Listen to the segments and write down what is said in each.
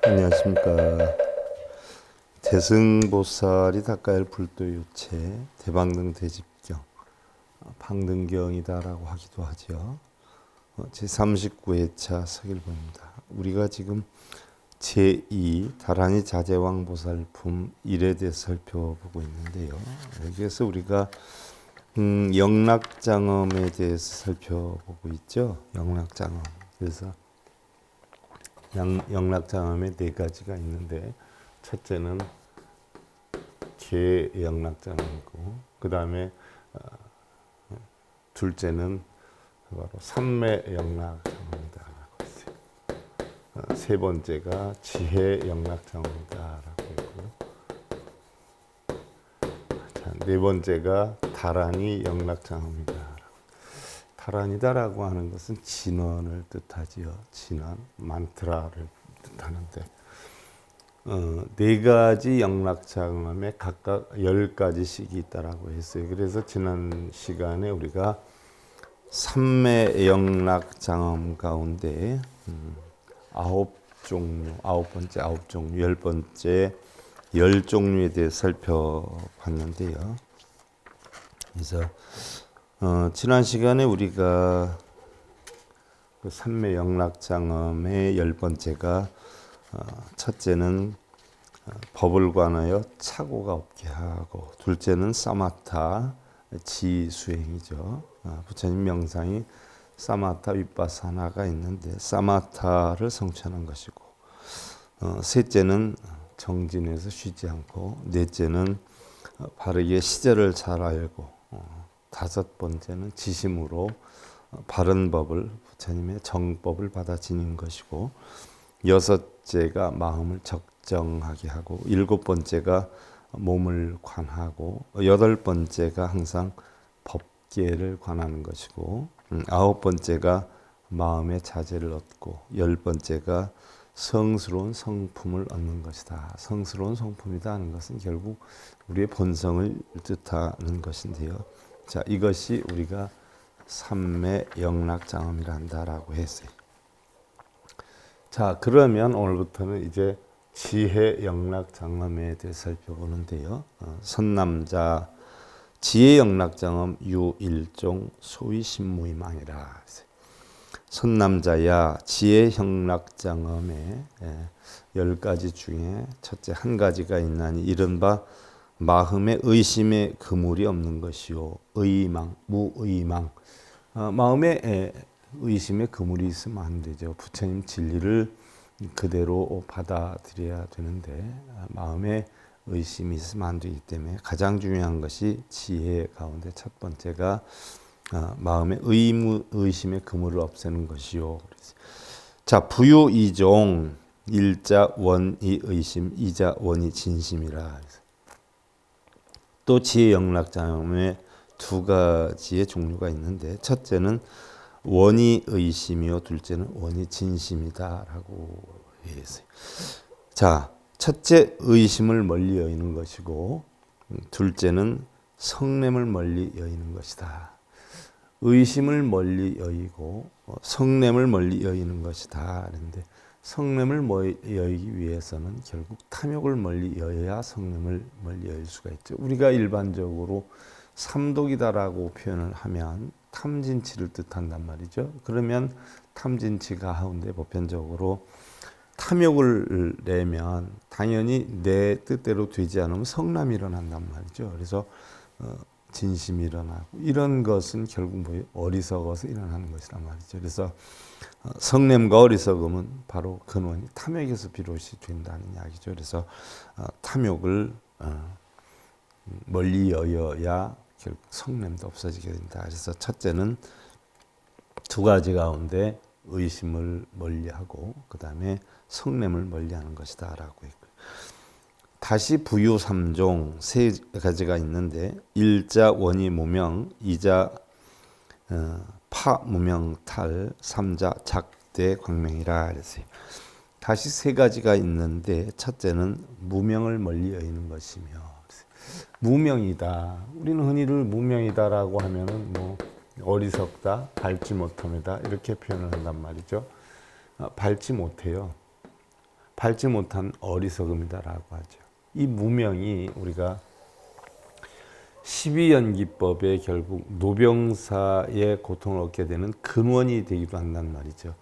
안녕하십니까. 대승보살이 닦아야 할 불도요체, 대방등 대집경, 방등경이다라고 하기도 하죠. 제39회차 서길보입니다. 우리가 지금 제2 다란이 자제왕보살품 1에 대해서 살펴보고 있는데요. 여기에서 우리가 영락장엄에 대해서 살펴보고 있죠. 영락장엄. 그래서 영락장엄에 네 가지가 있는데, 첫째는 개영락장엄이고, 그 다음에 둘째는 바로 삼매영락장엄이다 라고 했어요. 세 번째가 지혜영락장엄이다 라고 했고요. 자, 네 번째가 다란이 영락장엄이다. 다란이다라고 하는 것은 진언을 뜻하지요. 진언, 만트라를 뜻하는데, 네 가지 영락장엄에 각각 10가지씩이 있다라고 했어요. 그래서 지난 시간에 우리가 삼매 영락장엄 가운데 9종류, 10번째 10종류에 대해 살펴봤는데요. 그래서 지난 시간에 우리가 그 삼매 영락장엄의 10번째가 첫째는 법을 관하여 착오가 없게 하고, 둘째는 사마타 지수행이죠. 부처님 명상이 사마타 윗바사나가 있는데 사마타를 성취하는 것이고, 셋째는 정진해서 쉬지 않고, 넷째는 바르게 시제를 잘 알고, 다섯 번째는 지심으로 바른 법을, 부처님의 정법을 받아 지닌 것이고, 여섯째가 마음을 적정하게 하고, 일곱 번째가 몸을 관하고, 여덟 번째가 항상 법계를 관하는 것이고, 아홉 번째가 마음의 자제를 얻고, 열 번째가 성스러운 성품을 얻는 것이다. 성스러운 성품이다 하는 것은 결국 우리의 본성을 뜻하는 것인데요. 자, 이것이 우리가 삼매 영락장엄이라 한다라고 했어요. 자, 그러면 오늘부터는 이제 지혜 영락장엄에 대해 살펴보는데요. 선남자 지혜 영락장엄 유일종 소위 신무이망이라. 선남자야 지혜 영락장엄의 10가지 중에 첫째 한 가지가 있나니, 이른바 마음에 의심의 그물이 없는 것이요. 의망, 무의망. 마음에 의심의 그물이 있으면 안 되죠. 부처님 진리를 그대로 받아들여야 되는데, 마음에 의심이 있으면 안 되기 때문에 가장 중요한 것이 지혜 가운데 첫 번째가 마음의 의심의 그물을 없애는 것이요. 자, 부유 이종, 일자 원이 의심, 이자 원이 진심이라. 또 지혜 영락장엄에 두 가지의 종류가 있는데, 첫째는 원이 의심이요, 둘째는 원이 진심이다라고 했어요. 자, 첫째 의심을 멀리 여기는 것이고, 둘째는 성냄을 멀리 여기는 것이다. 의심을 멀리 여기고 성냄을 멀리 여기는 것이다. 그런데 성냄을 여기기 위해서는 결국 탐욕을 멀리 여야 성냄을 멀리 여길 수가 있죠. 우리가 일반적으로 삼독이다라고 표현을 하면 탐진치를 뜻한단 말이죠. 그러면 탐진치 가운데 보편적으로 탐욕을 내면 당연히 내 뜻대로 되지 않으면 성남이 일어난단 말이죠. 그래서 진심이 일어나고, 이런 것은 결국 뭐예요? 어리석어서 일어나는 것이란 말이죠. 그래서 성냄과 어리석음은 바로 근원이 탐욕에서 비롯이 된다는 이야기죠. 그래서 탐욕을 멀리 여야 결국 성냄도 없어지게 된다. 그래서 첫째는 두 가지 가운데 의심을 멀리하고, 그 다음에 성냄을 멀리하는 것이다 라고 했고요. 다시 부유 삼종 세 가지가 있는데, 일자 원이 무명, 이자 파 무명 탈, 삼자 작대 광명이라 그랬어요. 다시 세 가지가 있는데, 첫째는 무명을 멀리 여기는 것이며, 무명이다. 우리는 흔히를 무명이다라고 하면은 뭐 어리석다, 밟지 못함이다 이렇게 표현을 한단 말이죠. 밟지 못해요. 밟지 못한 어리석음이다라고 하죠. 이 무명이 우리가 12연기법에 결국 노병사의 고통을 얻게 되는 근원이 되기도 한단 말이죠.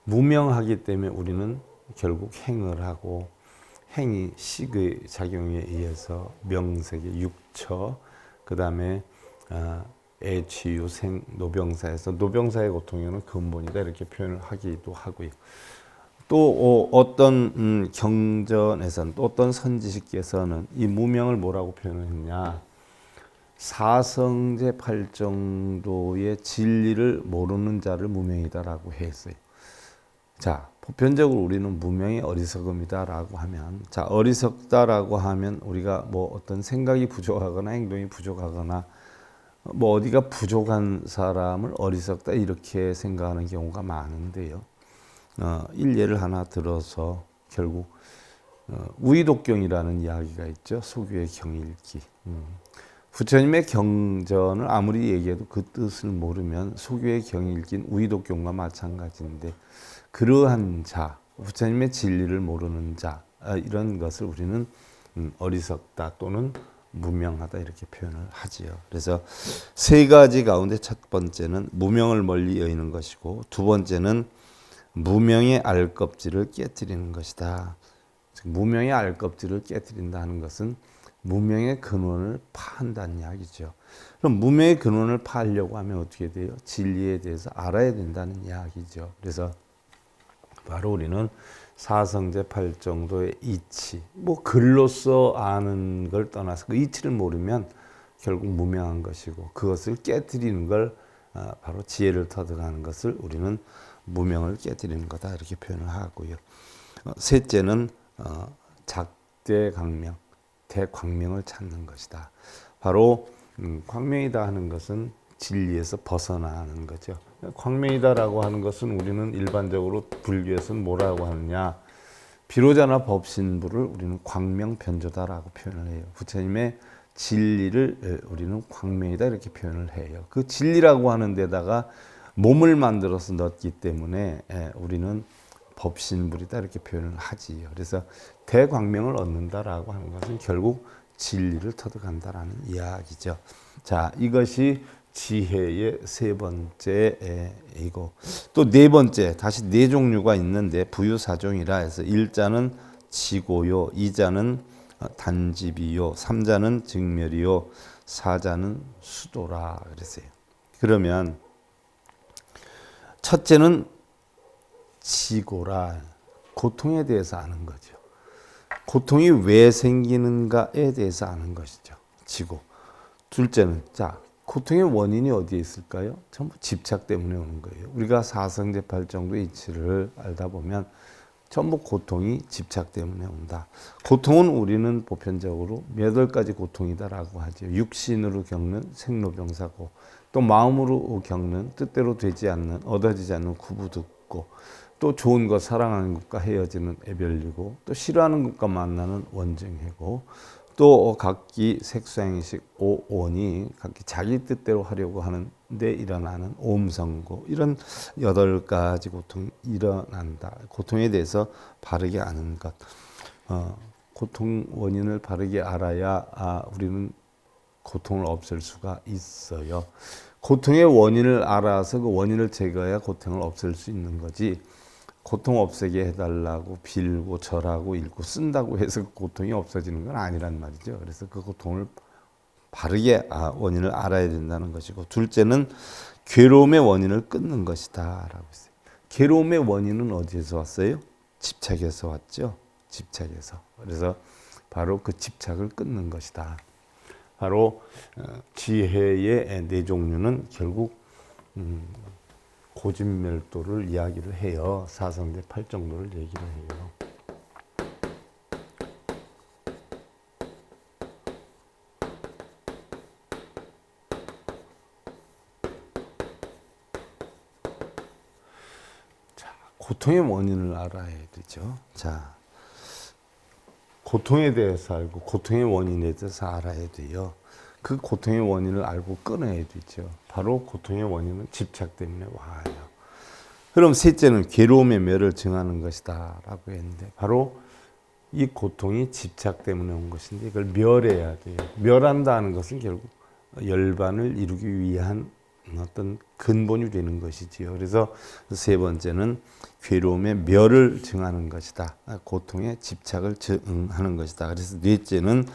무명하기 때문에 우리는 결국 행을 하고 행이 식의 작용에 의해서 명색의 육처, 그 다음에 애취유 생 노병사에서 노병사의 고통에는 근본이다 이렇게 표현을 하기도 하고요. 또 어떤 경전에서는 또 어떤 선지식께서는 이 무명을 뭐라고 표현했냐, 사성제 8정도의 진리를 모르는 자를 무명이다라고 했어요. 자, 보편적으로 우리는 무명이 어리석음이다라고 하면, 자, 어리석다라고 하면 우리가 뭐 어떤 생각이 부족하거나 행동이 부족하거나 뭐 어디가 부족한 사람을 어리석다 이렇게 생각하는 경우가 많은데요. 일례를 하나 들어서 결국 우의독경이라는 이야기가 있죠. 소규의 경일기. 부처님의 경전을 아무리 얘기해도 그 뜻을 모르면 소규의 경일기인 우의독경과 마찬가지인데, 그러한 자, 부처님의 진리를 모르는 자, 이런 것을 우리는 어리석다 또는 무명하다 이렇게 표현을 하지요. 그래서 세 가지 가운데 첫 번째는 무명을 멀리 여기는 것이고, 두 번째는 무명의 알껍질을 깨뜨리는 것이다. 즉 무명의 알껍질을 깨뜨린다는 것은 무명의 근원을 파한다는 이야기죠. 그럼 무명의 근원을 파하려고 하면 어떻게 돼요? 진리에 대해서 알아야 된다는 이야기죠. 그래서 바로 우리는 사성제 8정도의 이치, 뭐 글로써 아는 걸 떠나서 그 이치를 모르면 결국 무명한 것이고, 그것을 깨뜨리는 걸 바로 지혜를 터득하는 것을 우리는 무명을 깨뜨리는 거다 이렇게 표현을 하고요. 셋째는 작대광명, 대광명을 찾는 것이다. 바로 광명이다 하는 것은 진리에서 벗어나는 거죠. 광명이다라고 하는 것은 우리는 일반적으로 불교에서는 뭐라고 하느냐, 비로자나 법신부를 우리는 광명변조다라고 표현을 해요. 부처님의 진리를 우리는 광명이다 이렇게 표현을 해요. 그 진리라고 하는 데다가 몸을 만들어서 넣기 때문에 우리는 법신불이다 이렇게 표현을 하지요. 그래서 대광명을 얻는다라고 하는 것은 결국 진리를 터득한다라는 이야기죠. 자, 이것이 지혜의 세 번째이고, 또 네 번째, 다시 네 종류가 있는데 부유사종이라 해서 1자는 지고요, 2자는 단집이요, 3자는 증멸이요, 4자는 수도라 그랬어요. 그러면 첫째는 지고라, 고통에 대해서 아는 거죠. 고통이 왜 생기는가에 대해서 아는 것이죠. 지고. 둘째는, 자, 고통의 원인이 어디에 있을까요? 전부 집착 때문에 오는 거예요. 우리가 사성제 8정도의 이치를 알다 보면 전부 고통이 집착 때문에 온다. 고통은 우리는 보편적으로 몇 가지 고통이다라고 하죠. 육신으로 겪는 생로병사고, 또 마음으로 겪는 뜻대로 되지 않는, 얻어지지 않는 구부듣고, 또 좋은 것, 사랑하는 것과 헤어지는 애별리고, 또 싫어하는 것과 만나는 원증해고, 또 각기 색수행식 오온이 각기 자기 뜻대로 하려고 하는데 일어나는 오음성고, 이런 8가지 고통이 일어난다. 고통에 대해서 바르게 아는 것. 고통 원인을 바르게 알아야 우리는 고통을 없앨 수가 있어요. 고통의 원인을 알아서 그 원인을 제거해야 고통을 없앨 수 있는 거지, 고통 없애게 해달라고 빌고 절하고 읽고 쓴다고 해서 그 고통이 없어지는 건 아니란 말이죠. 그래서 그 고통을 바르게 원인을 알아야 된다는 것이고, 둘째는 괴로움의 원인을 끊는 것이다 라고 했어요. 괴로움의 원인은 어디에서 왔어요? 집착에서 왔죠. 집착에서. 그래서 바로 그 집착을 끊는 것이다. 바로 지혜의 네 종류는 결국 고진멸도를 이야기를 해요. 사성제 8정도를 얘기를 해요. 자, 고통의 원인을 알아야 되죠. 자, 고통에 대해서 알고 고통의 원인에 대해서 알아야 돼요. 그 고통의 원인을 알고 끊어야 되죠. 바로 고통의 원인은 집착 때문에 와요. 그럼 셋째는 괴로움의 멸을 증하는 것이다 라고 했는데 바로 이 고통이 집착 때문에 온 것인데 이걸 멸해야 돼요. 멸한다는 것은 결국 열반을 이루기 위한 어떤 근본이 되는 것이지요. 그래서 세 번째는 괴로움의 멸을 증하는 것이다. 고통의 집착을 증하는 것이다. 그래서 넷째는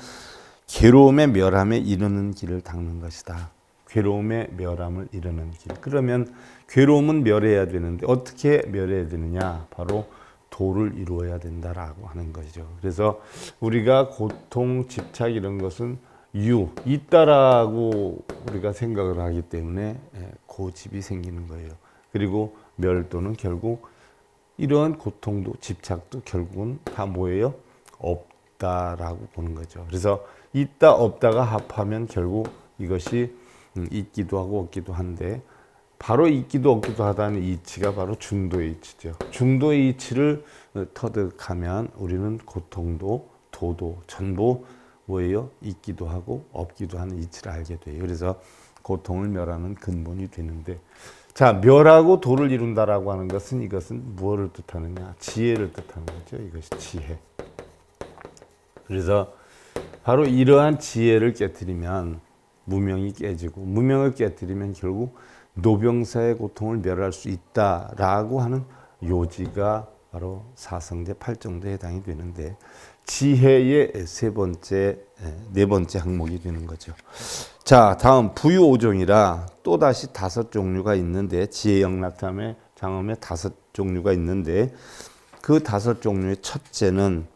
괴로움의 멸함에 이르는 길을 닦는 것이다. 괴로움의 멸함을 이르는 길. 그러면 괴로움은 멸해야 되는데 어떻게 멸해야 되느냐? 바로 도를 이루어야 된다라고 하는 거죠. 그래서 우리가 고통, 집착 이런 것은 있다라고 우리가 생각을 하기 때문에 고집이 생기는 거예요. 그리고 멸도는 결국 이러한 고통도 집착도 결국은 다 뭐예요? 없다라고 보는 거죠. 그래서 있다 없다가 합하면 결국 이것이 있기도 하고 없기도 한데 바로 있기도 없기도 하다는 이치가 바로 중도의 이치죠. 중도의 이치를 터득하면 우리는 고통도 도도 전부 뭐예요? 있기도 하고 없기도 하는 이치를 알게 돼요. 그래서 고통을 멸하는 근본이 되는데 자, 멸하고 도를 이룬다라고 하는 것은 이것은 무엇을 뜻하느냐? 지혜를 뜻하는 거죠. 이것이 지혜. 그래서 바로 이러한 지혜를 깨뜨리면 무명이 깨지고 무명을 깨뜨리면 결국 노병사의 고통을 멸할 수 있다라고 하는 요지가 바로 사성제 8정도에 해당이 되는데 지혜의 네 번째 항목이 되는 거죠. 자, 다음 부유오종이라 또다시 5종류가 있는데 지혜영락장엄의 5종류가 있는데 그 5종류의 첫째는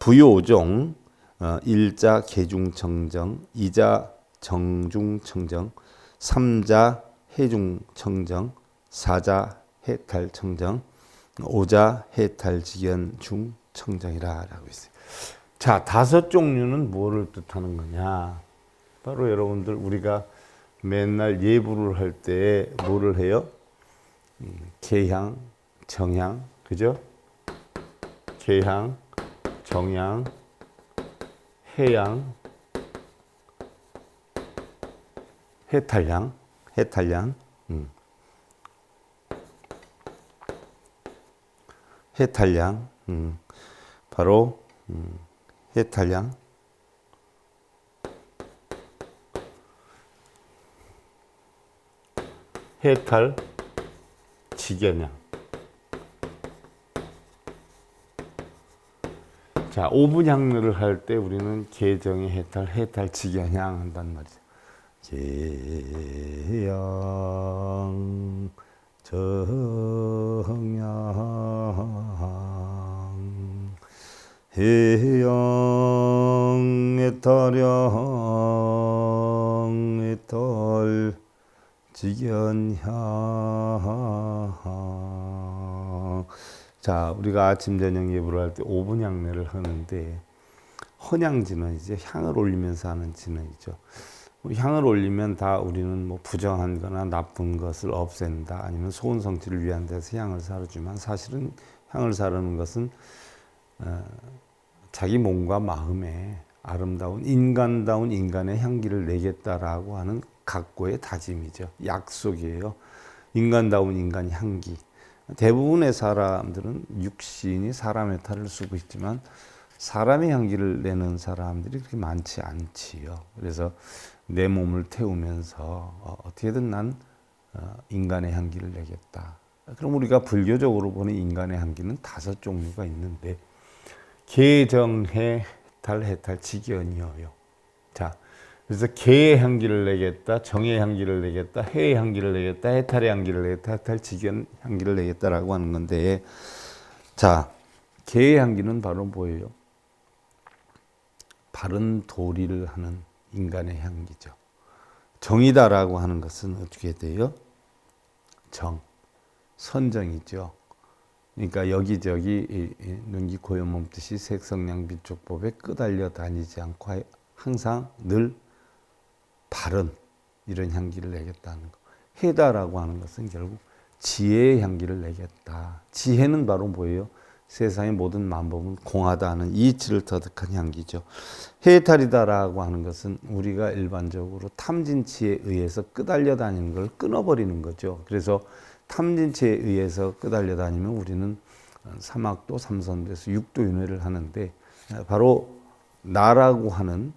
부유오종 1자 계중청정, 2자 정중청정, 3자 해중청정, 4자 해탈청정, 5자 해탈직연중청정이라고 있어요. 자, 5종류는 뭐를 뜻하는 거냐? 바로 여러분들 우리가 맨날 예불을 할 때 뭐를 해요? 계향, 정향, 그죠? 계향, 정향, 해양, 해탈양, 해탈양, 해탈양, 바로 해탈양, 해탈, 직연양. 자, 오분향르를 할 때 우리는 계정의 해탈, 해탈, 직연향 한단 말이죠. 계양, 정양, 해양, 해탈양, 해탈, 직연향. 자, 우리가 아침 저녁 예불을 할 때 5분 향례를 하는데 헌향진언이죠. 향을 올리면서 하는 진언이죠. 우리 향을 올리면 다 우리는 뭐 부정한 거나 나쁜 것을 없앤다 아니면 소원 성취를 위한 데서 향을 사르지만 사실은 향을 사르는 것은 자기 몸과 마음에 아름다운 인간다운 인간의 향기를 내겠다라고 하는 각고의 다짐이죠. 약속이에요. 인간다운 인간의 향기. 대부분의 사람들은 육신이 사람의 탈을 쓰고 있지만 사람의 향기를 내는 사람들이 그렇게 많지 않지요. 그래서 내 몸을 태우면서 어떻게든 난 인간의 향기를 내겠다. 그럼 우리가 불교적으로 보는 인간의 향기는 5종류가 있는데 계정해 탈 해탈 직연이어요. 자, 그래서 계의 향기를 내겠다, 정의 향기를 내겠다, 해의 향기를 내겠다, 해탈의 향기를 내겠다, 해탈 직연 향기를 내겠다라고 하는 건데, 자, 계의 향기는 바로 뭐예요? 바른 도리를 하는 인간의 향기죠. 정이다라고 하는 것은 어떻게 돼요? 정, 선정이죠. 그러니까 여기저기 눈기 고요 몸뜻이 색성량비촉법에 끄달려 다니지 않고 항상 늘 바른 이런 향기를 내겠다는 거. 해다라고 하는 것은 결국 지혜의 향기를 내겠다. 지혜는 바로 뭐예요? 세상의 모든 만법은 공하다 하는 이치를 터득한 향기죠. 해탈이다라고 하는 것은 우리가 일반적으로 탐진치에 의해서 끄달려 다니는 걸 끊어버리는 거죠. 그래서 탐진치에 의해서 끄달려 다니면 우리는 사막도 삼선도에서 육도윤회를 하는데 바로 나라고 하는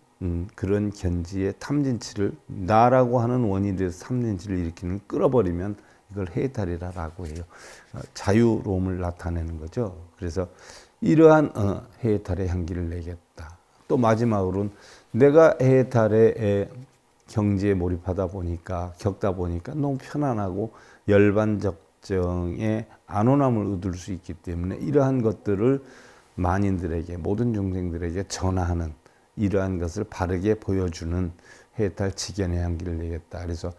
그런 견지의 탐진치를 나라고 하는 원인에 대해서 탐진치를 일으키는 끌어버리면 이걸 해탈이라고 해요. 자유로움을 나타내는 거죠. 그래서 이러한 해탈의 향기를 내겠다. 또 마지막으로는 내가 해탈의 경지에 몰입하다 보니까 겪다 보니까 너무 편안하고 열반적정의 안온함을 얻을 수 있기 때문에 이러한 것들을 만인들에게 모든 중생들에게 전하는 이러한 것을 바르게 보여주는 해탈 지견의 향기를 내겠다. 그래서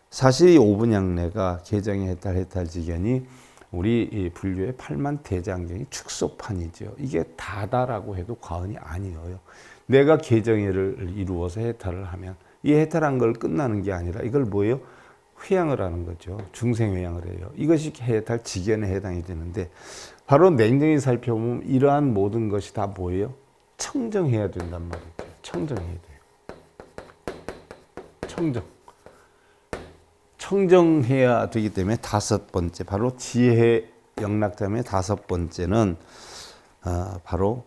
사실 이 오분양내가 개정의 해탈 지견이 우리 이 불교의 8만 대장경의 축소판이죠. 이게 다다라고 해도 과언이 아니에요. 내가 개정회를 이루어서 해탈을 하면 이 해탈한 걸 끝나는 게 아니라 이걸 뭐예요? 회양을 하는 거죠. 중생회양을 해요. 이것이 해탈 지견에 해당이 되는데 바로 냉정히 살펴보면 이러한 모든 것이 다 뭐예요? 청정해야 된단 말이죠. 청정해야 돼요. 청정해야 되기 때문에 다섯 번째 바로 지혜 영락자의 다섯 번째는 바로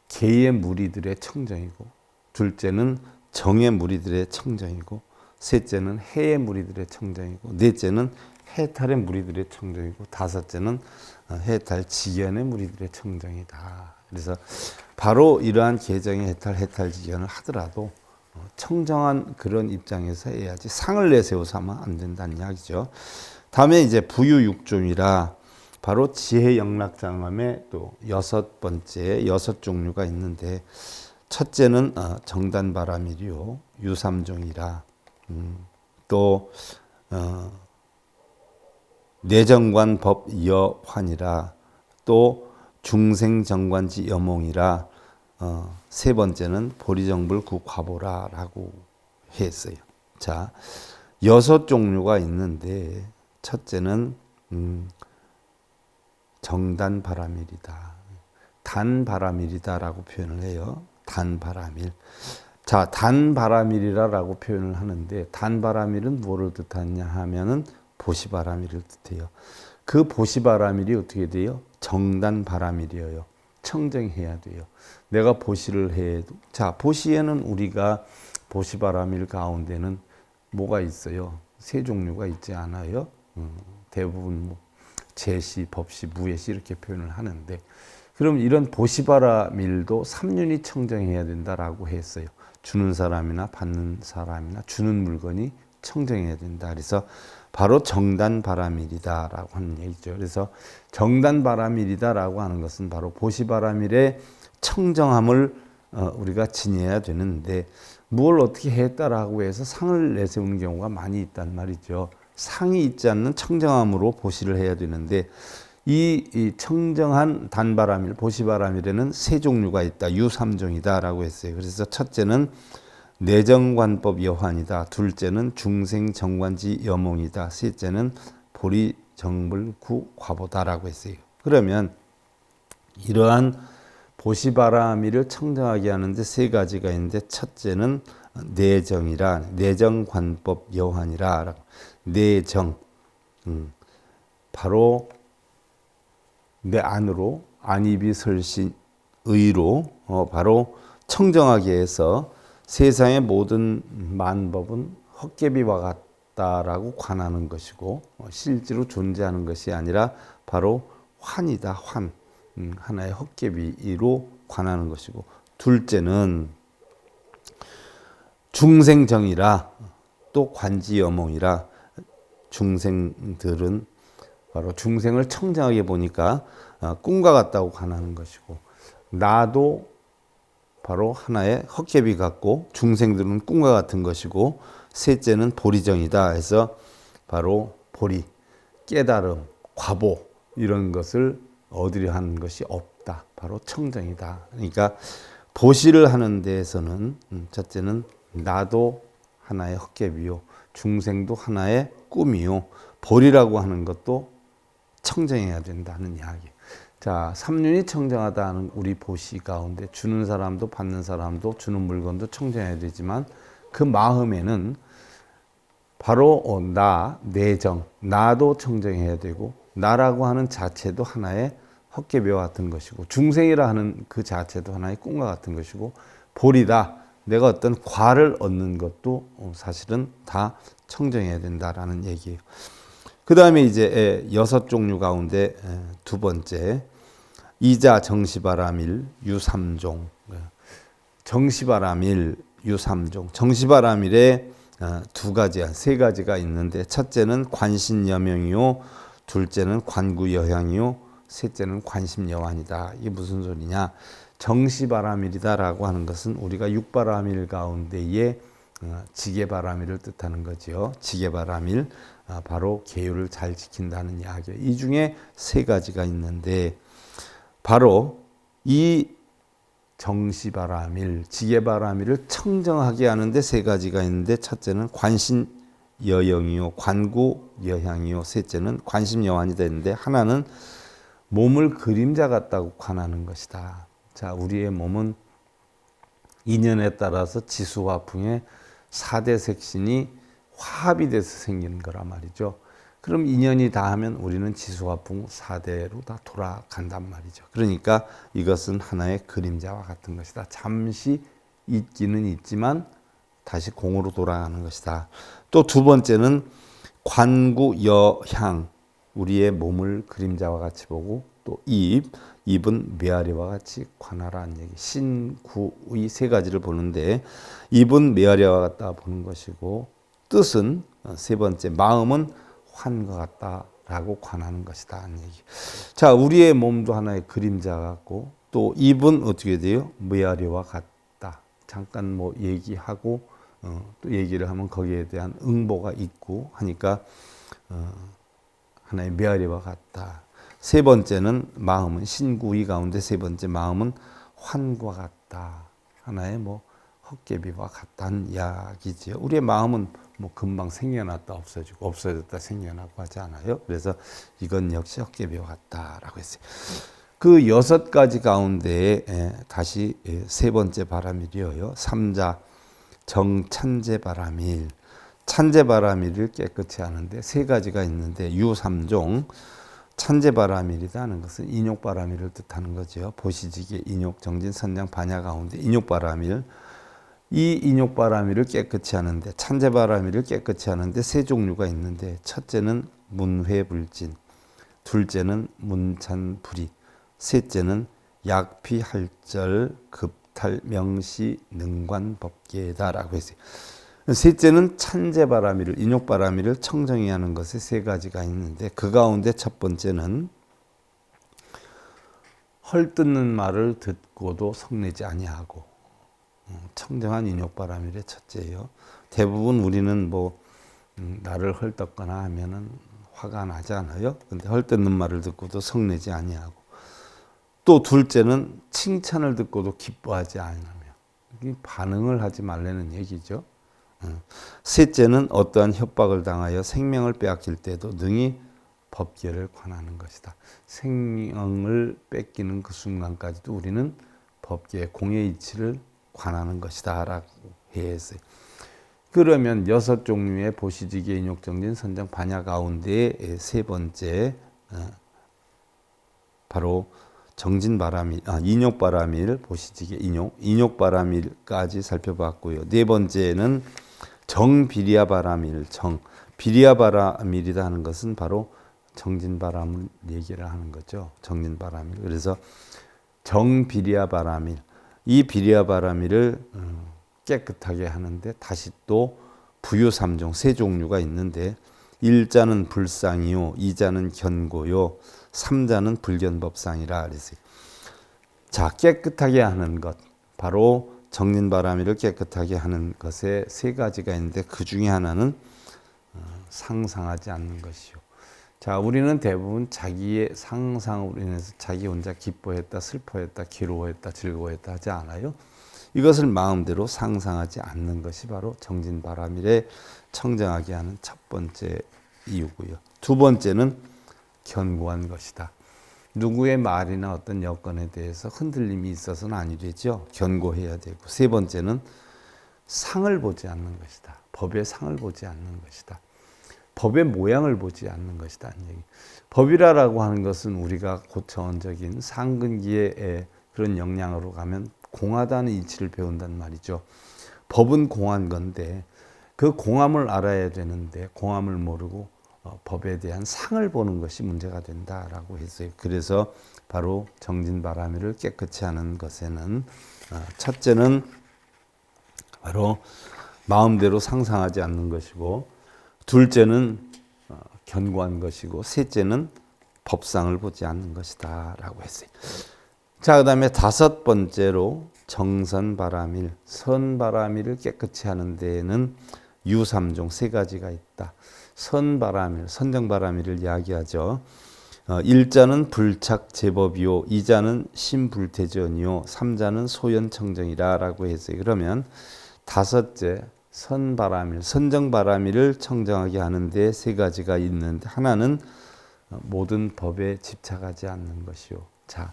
계의 무리들의 청정이고 둘째는 정의 무리들의 청정이고 셋째는 해의 무리들의 청정이고 넷째는 해탈의 무리들의 청정이고 다섯째는 해탈 지견의 무리들의 청정이다. 그래서 바로 이러한 계정의 해탈 지견을 하더라도 청정한 그런 입장에서 해야지 상을 내세워서 하면 안 된다는 이야기죠. 다음에 이제 부유육종이라 바로 지혜 영락장엄의 또 여섯 번째 여섯 종류가 있는데 첫째는 정단바라밀이요 유삼종이라 또 내정관법 여환이라 또 중생정관지 여몽이라 세 번째는 보리정불 구과보라라고 했어요. 자, 여섯 종류가 있는데 첫째는 정단바라밀이다. 단바라밀이다라고 표현을 해요. 단바라밀. 자, 단바라밀이라고 표현을 하는데 단바라밀은 뭐를 뜻하냐 하면은 보시바라밀을 뜻해요. 그 보시바라밀이 어떻게 돼요? 정단바라밀이에요. 청정해야 돼요. 내가 보시를 해도 자 보시에는 우리가 보시바라밀 가운데는 뭐가 있어요? 세 종류가 있지 않아요? 대부분 뭐 제시, 법시, 무예시 이렇게 표현을 하는데 그럼 이런 보시바라밀도 삼륜이 청정해야 된다라고 했어요. 주는 사람이나 받는 사람이나 주는 물건이 청정해야 된다. 그래서 바로 정단바라밀이다라고 하는 얘기죠. 그래서 정단바라밀이다라고 하는 것은 바로 보시바라밀의 청정함을 우리가 지녀야 되는데 뭘 어떻게 했다라고 해서 상을 내세우는 경우가 많이 있단 말이죠. 상이 있지 않는 청정함으로 보시를 해야 되는데 이 청정한 단바라밀, 보시바라밀에는 세 종류가 있다. 유삼종이다라고 했어요. 그래서 첫째는 내정관법 여환이다. 둘째는 중생정관지 여몽이다. 셋째는 보리정불구 과보다라고 했어요. 그러면 이러한 보시바라밀을 청정하게 하는데 세 가지가 있는데 첫째는 내정이라 내정관법 여환이라 내정 바로 내 안으로 안입이 설신 의로 바로 청정하게 해서 세상의 모든 만법은 헛개비와 같다라고 관하는 것이고 실제로 존재하는 것이 아니라 바로 환이다. 환. 하나의 헛개비로 관하는 것이고 둘째는 중생정이라 또 관지여몽이라 중생들은 바로 중생을 청정하게 보니까 꿈과 같다고 관하는 것이고 나도 바로 하나의 헛개비 같고 중생들은 꿈과 같은 것이고 셋째는 보리정이다 해서 바로 보리, 깨달음, 과보 이런 것을 얻으려 하는 것이 없다. 바로 청정이다. 그러니까 보시를 하는 데에서는 첫째는 나도 하나의 헛개비요 중생도 하나의 꿈이요 보리라고 하는 것도 청정해야 된다는 이야기. 자, 삼륜이 청정하다는 우리 보시 가운데 주는 사람도 받는 사람도 주는 물건도 청정해야 되지만 그 마음에는 바로 나, 내정, 나도 청정해야 되고 나라고 하는 자체도 하나의 헛개비와 같은 것이고 중생이라 하는 그 자체도 하나의 꿈과 같은 것이고 볼이다. 내가 어떤 과를 얻는 것도 사실은 다 청정해야 된다라는 얘기예요. 그 다음에 이제 6종류 가운데 두 번째 이자 정시바라밀 유삼종. 정시바라밀 유삼종. 정시바라밀에 세 가지가 있는데 첫째는 관신여명이요, 둘째는 관구여향이요, 셋째는 관심여환이다. 이게 무슨 소리냐? 정시바라밀이다라고 하는 것은 우리가 육바라밀 가운데에 지게바라밀을 뜻하는 거지요. 지게바라밀, 바로 계율을 잘 지킨다는 이야기예요. 이 중에 세 가지가 있는데 바로 이 정시바라밀, 지게바라밀을 청정하게 하는데 세 가지가 있는데 첫째는 관신여영이요, 관구여향이요, 셋째는 관심여환이 되는데 하나는 몸을 그림자 같다고 관하는 것이다. 자, 우리의 몸은 인연에 따라서 지수화풍의 4대 색신이 화합이 돼서 생기는 거란 말이죠. 그럼 인연이 다 하면 우리는 지수화풍 4대로 다 돌아간단 말이죠. 그러니까 이것은 하나의 그림자와 같은 것이다. 잠시 있기는 있지만 다시 공으로 돌아가는 것이다. 또 두 번째는 관구여향, 우리의 몸을 그림자와 같이 보고 또 입은 메아리와 같이 관하라는 얘기. 신구의 세 가지를 보는데 입은 메아리와 같다 보는 것이고 뜻은 세 번째 마음은 환과 같다라고 관하는 것이다 하는 얘기. 자, 우리의 몸도 하나의 그림자 같고 또 입은 어떻게 돼요? 메아리와 같다. 잠깐 뭐 얘기하고 또 얘기를 하면 거기에 대한 응보가 있고 하니까 하나의 메아리와 같다. 세 번째는 마음은 신구의 가운데 세 번째 마음은 환과 같다. 하나의 뭐 헛개비와 같다는 이야기지요. 우리의 마음은 뭐 금방 생겨났다 없어지고 없어졌다 생겨나고 하지 않아요. 그래서 이건 역시 헛개비와 같다라고 했어요. 그 6가지 가운데 다시 세 번째 바라밀이어요. 삼자 정찬제바라밀. 찬제바라밀을 깨끗이 하는데 세 가지가 있는데 유삼종. 찬제바라밀이라는 것은 인욕바라밀을 뜻하는 거죠. 보시지게 인욕 정진 선장 반야 가운데 인욕바라밀. 이 인욕바라밀을 깨끗이 하는데 찬제바라밀을 깨끗이 하는데 세 종류가 있는데 첫째는 문회불진, 둘째는 문찬불이, 셋째는 약피할절 급탈 명시 능관법계다라고 했어요. 셋째는 찬제바라밀을 인욕바라밀을 청정히 하는 것에 세 가지가 있는데 그 가운데 첫 번째는 헐뜯는 말을 듣고도 성내지 아니하고 청정한 인욕바라밀의 첫째예요. 대부분 우리는 뭐 나를 헐뜯거나 하면은 화가 나지 않아요. 근데 헐뜯는 말을 듣고도 성내지 아니하고 또 둘째는 칭찬을 듣고도 기뻐하지 않으며 반응을 하지 말라는 얘기죠. 셋째는 어떠한 협박을 당하여 생명을 빼앗길 때도 능히 법계를 관하는 것이다. 생명을 뺏기는 그 순간까지도 우리는 법계의 공의 이치를 관하는 것이다 라고 했어요. 그러면 6종류의 보시지계 인욕정진 선정 반야 가운데 세 번째 바로 정진바라밀, 인욕바라밀, 보시지계 인욕바라밀까지 살펴봤고요. 네 번째는 정비리아바라밀, 비리아바라밀이다 하는 것은 바로 정진바라밀 얘기를 하는 거죠. 정진바라밀. 그래서 정비리아바라밀, 이 비리아바라밀을 깨끗하게 하는데 다시 또 부유삼종 세 종류가 있는데 1자는 불상이요, 2자는 견고요, 3자는 불견법상이라 그랬어요. 자, 깨끗하게 하는 것, 바로 정진바라밀을 깨끗하게 하는 것에 세 가지가 있는데 그 중에 하나는 상상하지 않는 것이요. 자, 우리는 대부분 자기의 상상으로 인해서 자기 혼자 기뻐했다, 슬퍼했다, 괴로워했다, 즐거워했다 하지 않아요? 이것을 마음대로 상상하지 않는 것이 바로 정진바라밀에 청정하게 하는 첫 번째 이유고요. 두 번째는 견고한 것이다. 누구의 말이나 어떤 여건에 대해서 흔들림이 있어서는 아니 되죠. 견고해야 되고. 세 번째는 상을 보지 않는 것이다. 법의 상을 보지 않는 것이다. 법의 모양을 보지 않는 것이다. 법이라고 하는 것은 우리가 고차원적인 상근기의 그런 역량으로 가면 공하다는 이치를 배운단 말이죠. 법은 공한 건데 그 공함을 알아야 되는데 공함을 모르고 법에 대한 상을 보는 것이 문제가 된다라고 했어요. 그래서 바로 정진바람일을 깨끗이 하는 것에는 첫째는 바로 마음대로 상상하지 않는 것이고, 둘째는 견고한 것이고, 셋째는 법상을 보지 않는 것이다 라고 했어요. 자, 그 다음에 다섯 번째로 정선바람일, 선바람일을 깨끗이 하는 데에는 유삼종 세 가지가 있다. 선바람일, 선정바람일을 이야기하죠. 1자는 불착제법이요, 2자는 신불태전이요, 3자는 소연청정이라 라고 했어요. 그러면 다섯째 선바람일, 선정바람일을 청정하게 하는데 세 가지가 있는데, 하나는 모든 법에 집착하지 않는 것이요. 자,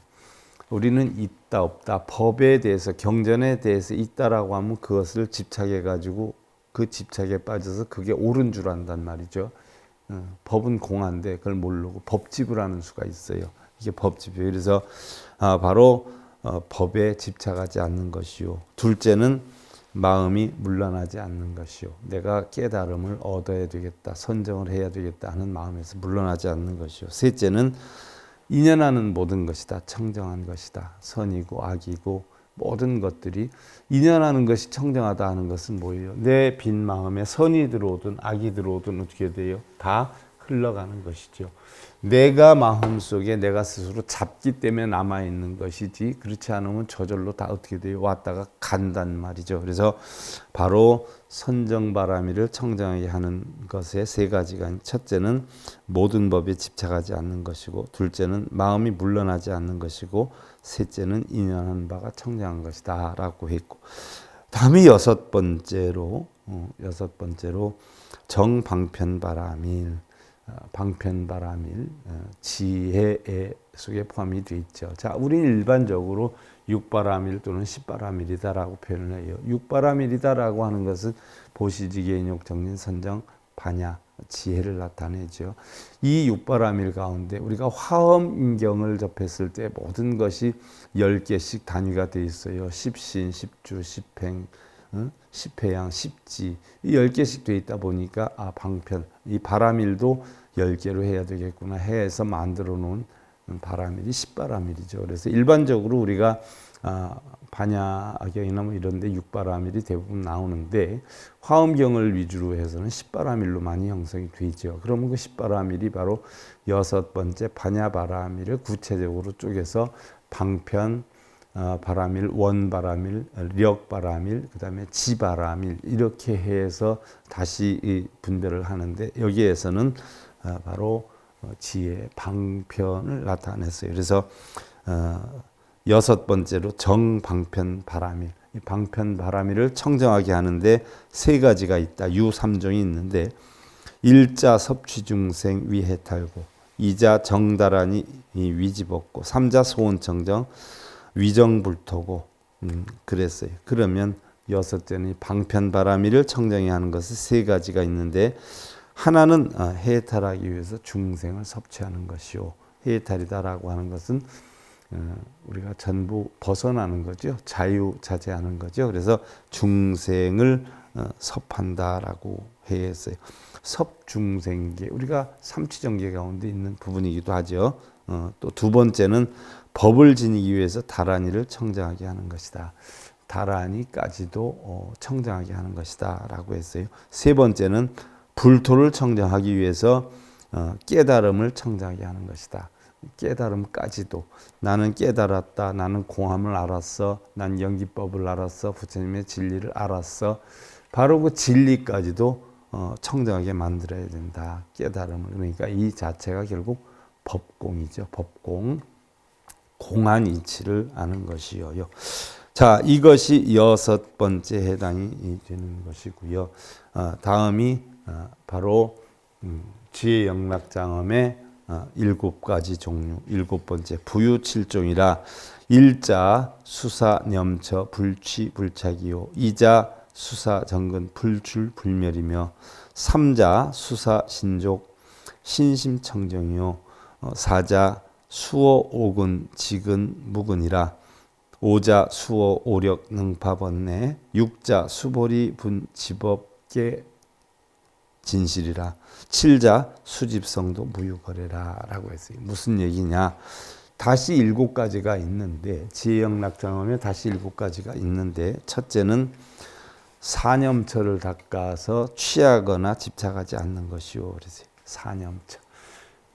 우리는 있다 없다, 법에 대해서 경전에 대해서 있다라고 하면 그것을 집착해 가지고 그 집착에 빠져서 그게 옳은 줄 안단 말이죠. 법은 공한데 그걸 모르고 법집을 하는 수가 있어요. 이게 법집이에요. 그래서 바로 법에 집착하지 않는 것이요. 둘째는 마음이 물러나지 않는 것이요. 내가 깨달음을 얻어야 되겠다, 선정을 해야 되겠다 하는 마음에서 물러나지 않는 것이요. 셋째는 인연하는 모든 것이다, 청정한 것이다. 선이고 악이고 모든 것들이 인연하는 것이 청정하다 하는 것은 뭐예요? 내 빈 마음에 선이 들어오든 악이 들어오든 어떻게 돼요? 다 흘러가는 것이죠. 내가 마음속에 내가 스스로 잡기 때문에 남아있는 것이지, 그렇지 않으면 저절로 다 어떻게 돼요? 왔다가 간단 말이죠. 그래서 바로 선정바람일을 청정하게 하는 것에 세 가지가, 첫째는 모든 법에 집착하지 않는 것이고, 둘째는 마음이 물러나지 않는 것이고, 셋째는 인연한 바가 청정한 것이다 라고 했고, 다음에 여섯 번째로 정방편바람일, 방편바람일, 지혜 속에 포함이 되어 있죠. 자, 우리는 일반적으로 육바람일 또는 십바람일이다라고 표현을 해요. 육바람일이다라고 하는 것은 보시지계인욕, 정진, 선정, 반야, 지혜를 나타내죠. 이 육바람일 가운데 우리가 화엄인경을 접했을 때 모든 것이 10개씩 단위가 되어 있어요. 십신, 십주, 십행, 십회양, 십지, 이 10개씩 되어 있다 보니까 방편, 이 바람일도 10개로 해야 되겠구나 해서 만들어 놓은 바람일이 십바람일이죠. 그래서 일반적으로 우리가 반야경이나 뭐 이런 데 육바람일이 대부분 나오는데, 화엄경을 위주로 해서는 십바람일로 많이 형성이 되죠. 그러면 그 십바람일이 바로 여섯 번째 반야바람일을 구체적으로 쪼개서 방편, 바람일, 원바람일, 력바람일, 그 다음에 지바람일 이렇게 해서 다시 분별을 하는데, 여기에서는 바로 지혜 방편을 나타냈어요. 그래서 여섯 번째로 정방편바람일, 이 방편바람일을 청정하게 하는데 세 가지가 있다. 유삼종이 있는데, 1자 섭취중생 위해탈고, 2자 정다란이 위집없고, 3자 소원청정 위정불토고, 그랬어요. 그러면 여섯째는 방편바람일을 청정해 하는 것은 세 가지가 있는데, 하나는 해탈하기 위해서 중생을 섭취하는 것이요. 해탈이다라고 하는 것은 우리가 전부 벗어나는 거죠. 자유자재하는 거죠. 그래서 중생을 섭한다라고 했어요. 섭중생계, 우리가 삼취정계 가운데 있는 부분이기도 하죠. 또 두 번째는 법을 지니기 위해서 다란이를 청정하게 하는 것이다. 다란이까지도 청정하게 하는 것이다 라고 했어요. 세 번째는 불토를 청정하기 위해서 깨달음을 청정하게 하는 것이다. 깨달음까지도, 나는 깨달았다, 나는 공함을 알았어, 난 연기법을 알았어, 부처님의 진리를 알았어, 바로 그 진리까지도 청정하게 만들어야 된다. 깨달음을. 그러니까 이 자체가 결국 법공이죠. 법공, 공한 이치를 아는 것이요. 자, 이것이 여섯 번째 해당이 되는 것이고요. 다음이 바로 지혜영락장엄의 7가지 종류, 7번째 부유칠종이라, 1자 수사, 염처, 불취, 불착이요, 2자 수사 정근 불출 불멸이며 삼자 수사 신족 신심청정이요 사자 수어 오근 지근 무근이라 오자 수어 오력 능파번뇌 육자 수보리 분 지법계 진실이라 칠자 수집성도 무유거래라 라고 했어요. 무슨 얘기냐, 다시 7가지가 있는데 지혜영락장엄에 다시 7가지가 있는데 첫째는 사념처를 닦아서 취하거나 집착하지 않는 것이요. 그래서 사념처,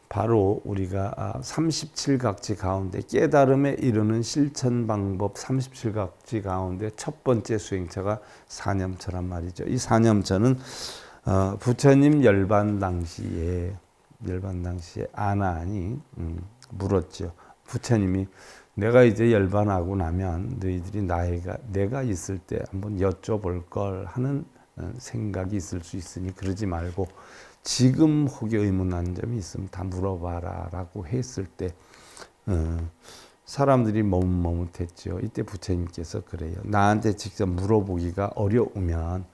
바로 우리가 37각지 가운데 깨달음에 이르는 실천 방법 37각지 가운데 첫 번째 수행처가 사념처란 말이죠. 이 사념처는 부처님 열반 당시에 아난이 물었죠. 부처님이 내가 이제 열반하고 나면 너희들이 내가 있을 때 한번 여쭤볼 걸 하는 생각이 있을 수 있으니 그러지 말고 지금 혹여 의문하는 점이 있으면 다 물어봐라 라고 했을 때 사람들이 머뭇머뭇했죠. 이때 부처님께서 그래요. 나한테 직접 물어보기가 어려우면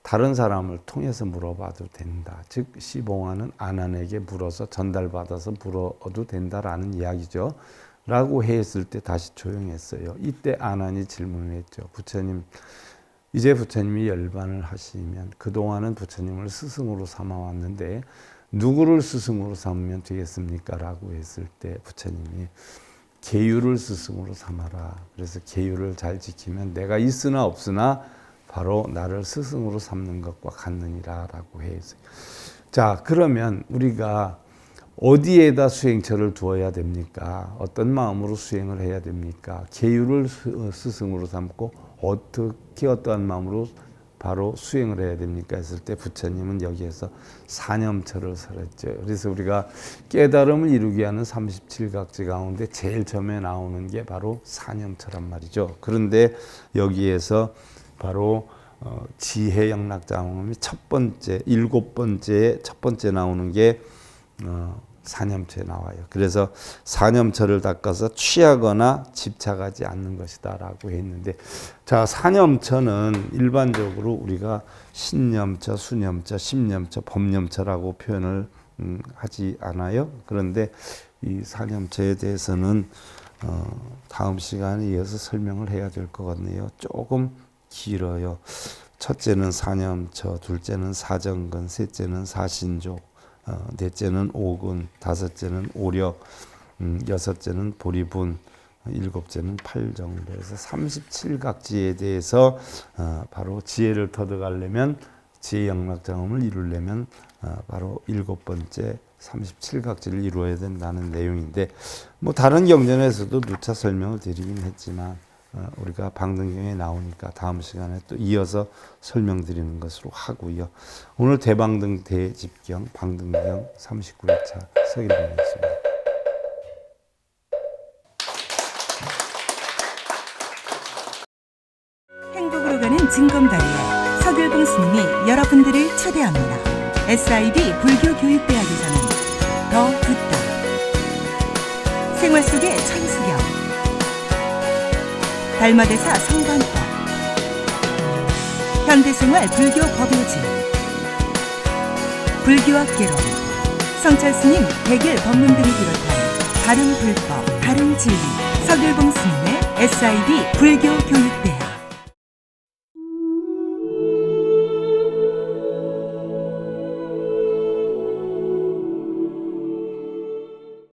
다른 사람을 통해서 물어봐도 된다. 즉 시봉하는 아난에게 물어서 전달받아서 물어도 된다라는 이야기죠. 라고 했을 때 다시 조용했어요. 이때 아난이 질문을 했죠. 부처님, 이제 부처님이 열반을 하시면 그동안은 부처님을 스승으로 삼아왔는데 누구를 스승으로 삼으면 되겠습니까? 라고 했을 때 부처님이 계율을 스승으로 삼아라. 그래서 계율을 잘 지키면 내가 있으나 없으나 바로 나를 스승으로 삼는 것과 같느니라 라고 했어요. 자, 그러면 우리가 어디에다 수행처를 두어야 됩니까? 어떤 마음으로 수행을 해야 됩니까? 계율을 스승으로 삼고 어떻게 어떠한 마음으로 바로 수행을 해야 됩니까? 했을 때 부처님은 여기에서 사념처를 설했죠. 그래서 우리가 깨달음을 이루게 하는 37각지 가운데 제일 처음에 나오는 게 바로 사념처란 말이죠. 그런데 여기에서 바로 지혜영락장엄이 첫 번째 7번째 첫 번째 나오는 게 사념처에 나와요. 그래서 사념처를 닦아서 취하거나 집착하지 않는 것이다 라고 했는데, 자, 사념처는 일반적으로 우리가 신념처, 수념처, 심념처, 법념처라고 표현을 하지 않아요. 그런데 이 사념처에 대해서는 다음 시간에 이어서 설명을 해야 될 것 같네요. 조금 길어요. 첫째는 사념처, 둘째는 사정근, 셋째는 사신족, 넷째는 오근, 다섯째는 오력, 여섯째는 보리분, 일곱째는 팔정도. 그래서 37각지에 대해서 바로 지혜를 터득하려면, 지혜영락장엄을 이루려면 바로 7번째 37각지를 이루어야 된다는 내용인데, 뭐 다른 경전에서도 누차 설명을 드리긴 했지만 우리가 방등경에 나오니까 다음 시간에 또 이어서 설명드리는 것으로 하고요. 오늘 대방등 대집경 방등경 39회차 서일봉이었습니다. 행복으로 가는 징검다리에 서길봉 스님이 여러분들을 초대합니다. SIB 불교교육대학에서는 더 듣다, 생활 속의 천수경, 달마대사 성관법, 현대생활 불교 법요지, 불교학 개론, 성찰스님 백일 법문 등을 비롯한 다른 불법, 다른 진리, 서길봉 스님의 SIB 불교교육대